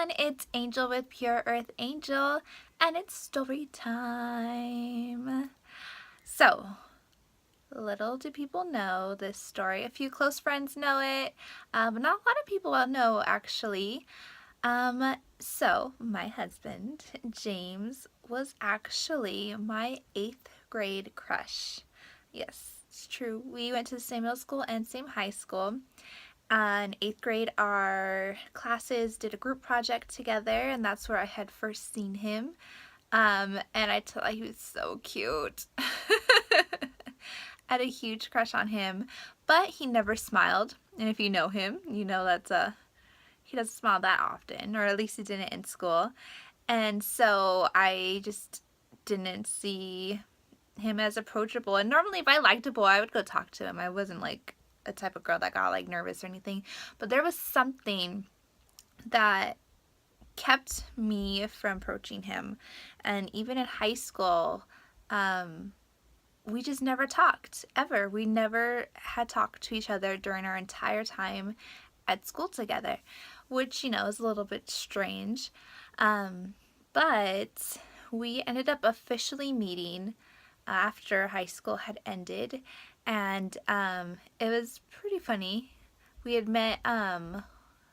everyone, it's Angel with Pure Earth Angel, and it's story time. So, little do people know this story. A few close friends know it, but not a lot of people know actually. So my husband, James, was actually my 8th grade crush. Yes, it's true. We went to the same middle school and same high school. In 8th grade, our classes did a group project together, and that's where I had first seen him. And he was so cute. I had a huge crush on him, but he never smiled. And if you know him, you know he doesn't smile that often, or at least he didn't in school. And so I just didn't see him as approachable. And normally if I liked a boy, I would go talk to him. I wasn't like a type of girl that got like nervous or anything, but there was something that kept me from approaching him. And even in high school, we just never talked ever. We never had talked to each other during our entire time at school together, which, you know, is a little bit strange. But we ended up officially meeting after high school had ended, and it was pretty funny. We had met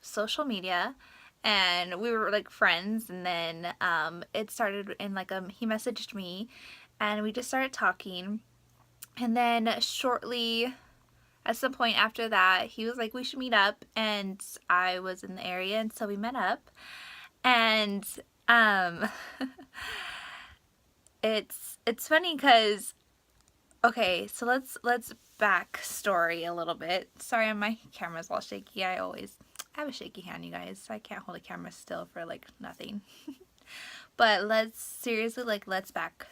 social media, and we were like friends, and then it started in like he messaged me, and we just started talking, and then shortly at some point after that, he was like, we should meet up, and I was in the area, and so we met up, and it's funny because, okay, so let's back story a little bit. Sorry, my camera's all shaky. I have a shaky hand, you guys, so I can't hold a camera still for like nothing. But let's back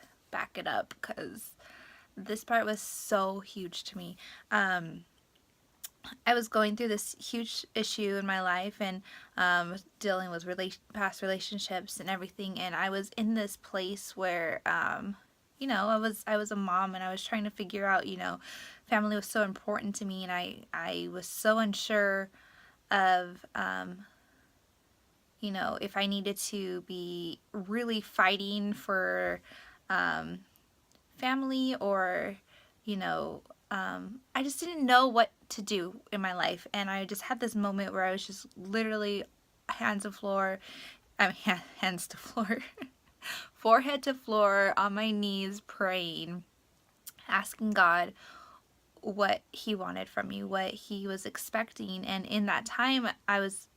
it up, because this part was so huge to me. I was going through this huge issue in my life, and dealing with past relationships and everything, and I was in this place where you know, I was a mom, and I was trying to figure out, you know, family was so important to me, and I was so unsure of you know, if I needed to be really fighting for family, or, you know, I just didn't know what to do in my life. And I just had this moment where I was just literally hands to floor, hands to floor, forehead to floor, on my knees, praying, asking God what he wanted from me, what he was expecting. And in that time, I was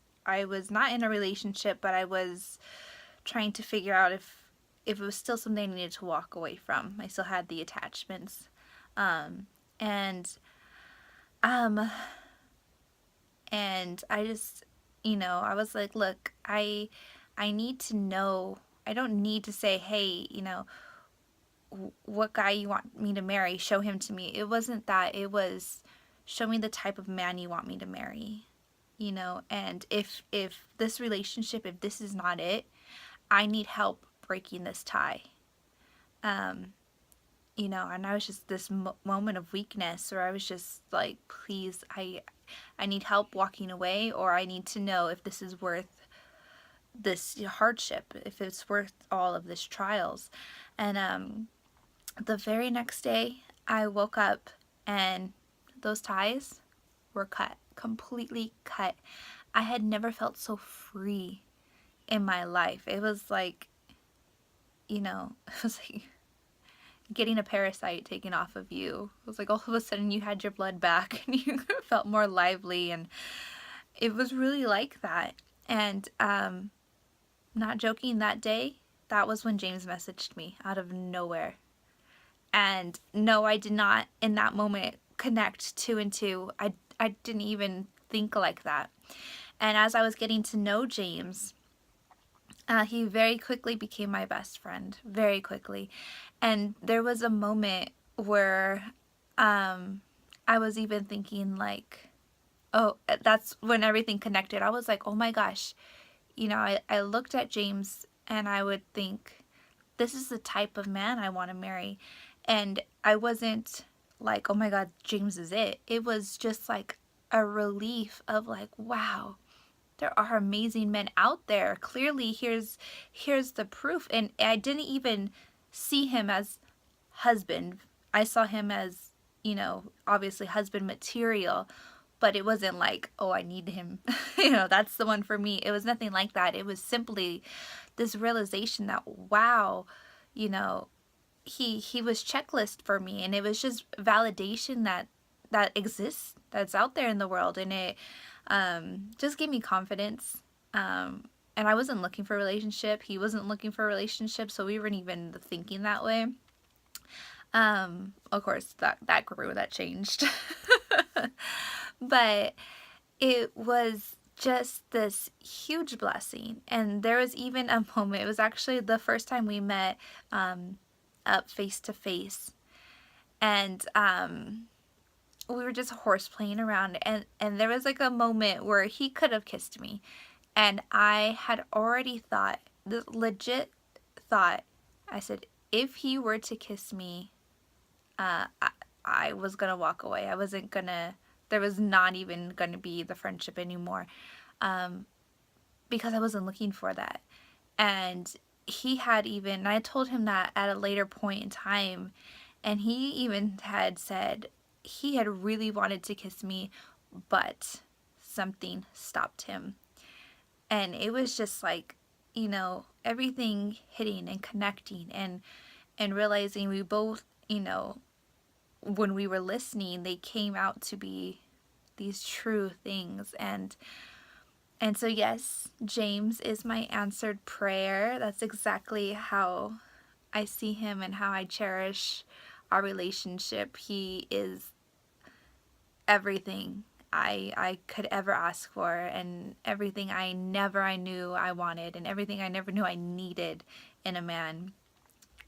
not in a relationship, but I was trying to figure out if it was still something I needed to walk away from. I still had the attachments. And I just, you know, I was like, look, I need to know. I don't need to say, hey, you know, what guy you want me to marry, show him to me. It wasn't that. It was, show me the type of man you want me to marry, you know. And if this relationship, if this is not it, I need help breaking this tie. You know, and I was just this moment of weakness where I was just like, please, I need help walking away, or I need to know if this is worth this hardship, if it's worth all of this trials. And the very next day, I woke up and those ties were cut, completely cut. I had never felt so free in my life. It was like, you know, it was like getting a parasite taken off of you. It was like all of a sudden you had your blood back, and you felt more lively, and it was really like that. And not joking, that day, that was when James messaged me out of nowhere. And no, I did not in that moment connect two and two. I didn't even think like that. And as I was getting to know James, he very quickly became my best friend, very quickly. And there was a moment where I was even thinking like, oh, that's when everything connected. I was like, oh my gosh, you know, I looked at James and I would think, this is the type of man I want to marry. And I wasn't like, oh my God, James is it. It was just like a relief of like, wow, there are amazing men out there. Clearly, here's the proof. And I didn't even see him as husband. I saw him as, obviously husband material, but it wasn't like, oh, I need him. That's the one for me. It was nothing like that. It was simply this realization that, wow, you know, he was checklist for me, and it was just validation that exists, that's out there in the world, and it just gave me confidence. And I wasn't looking for a relationship. He wasn't looking for a relationship, so we weren't even thinking that way. Of course, that grew, that changed. But it was just this huge blessing. And there was even a moment, it was actually the first time we met up face to face. And we were just horse playing around. And there was like a moment where he could have kissed me. And I had already thought, legit thought, I said, if he were to kiss me, I was going to walk away. I wasn't going to, there was not even going to be the friendship anymore, because I wasn't looking for that. And he had even, I told him that at a later point in time, and he even had said he had really wanted to kiss me, but something stopped him. And it was just like, everything hitting and connecting, and realizing we both, when we were listening, they came out to be these true things. And so, yes, James is my answered prayer. That's exactly how I see him and how I cherish our relationship. He is everything I could ever ask for, and everything I knew I wanted, and everything I never knew I needed in a man.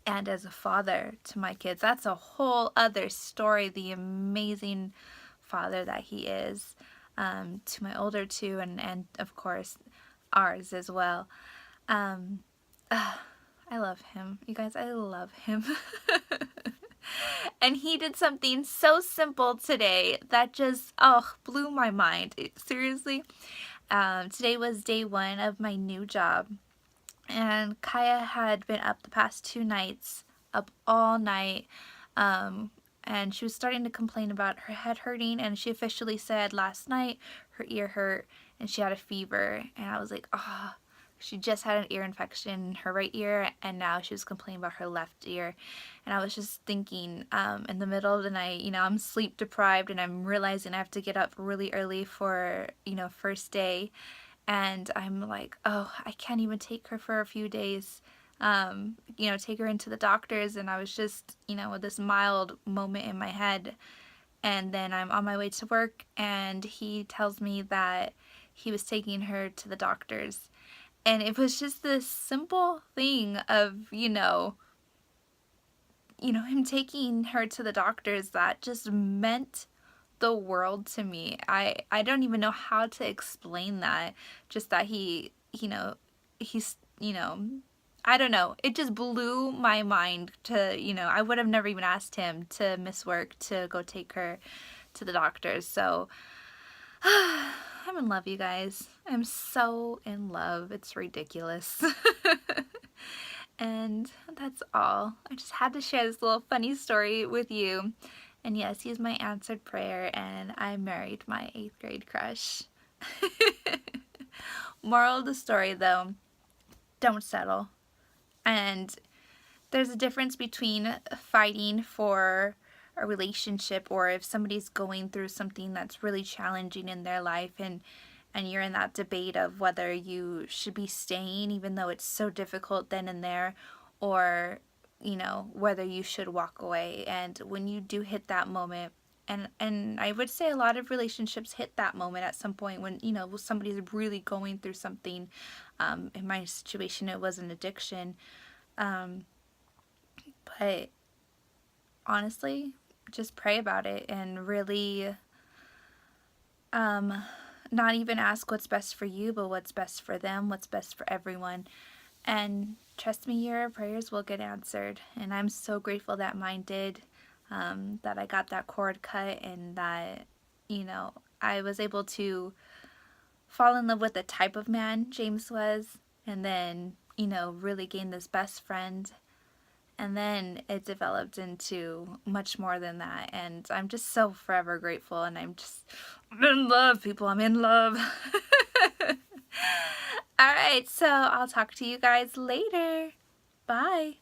And as a father to my kids, that's a whole other story, the amazing father that he is, to my older two, and of course ours as well. I love him. You guys, I love him. And he did something so simple today that just, blew my mind. Seriously. Today was day 1 of my new job. And Kaya had been up the past 2 nights, up all night. And she was starting to complain about her head hurting. And she officially said last night her ear hurt and she had a fever. And I was like, she just had an ear infection in her right ear, and now she was complaining about her left ear. And I was just thinking, in the middle of the night, I'm sleep deprived, and I'm realizing I have to get up really early for, first day. And I'm like, I can't even take her for a few days, take her into the doctors. And I was just, with this mild moment in my head. And then I'm on my way to work, and he tells me that he was taking her to the doctors. And it was just this simple thing of, him taking her to the doctors that just meant the world to me. I don't even know how to explain that. Just that he's, I don't know. It just blew my mind to, I would have never even asked him to miss work to go take her to the doctors. So I'm in love, you guys. I'm so in love. It's ridiculous. And that's all. I just had to share this little funny story with you. And yes, he's my answered prayer, and I married my 8th grade crush. Moral of the story, though, don't settle. And there's a difference between fighting for a relationship, or if somebody's going through something that's really challenging in their life, and you're in that debate of whether you should be staying even though it's so difficult then and there, or whether you should walk away. And when you do hit that moment, and I would say a lot of relationships hit that moment at some point when somebody's really going through something. In my situation, it was an addiction, but honestly, just pray about it, and really not even ask what's best for you, but what's best for them, what's best for everyone. And trust me, your prayers will get answered. And I'm so grateful that mine did, that I got that cord cut, and that I was able to fall in love with the type of man James was, and then, you know, really gain this best friend. And then it developed into much more than that. And I'm just so forever grateful. And I'm in love, people. I'm in love. All right, so I'll talk to you guys later. Bye.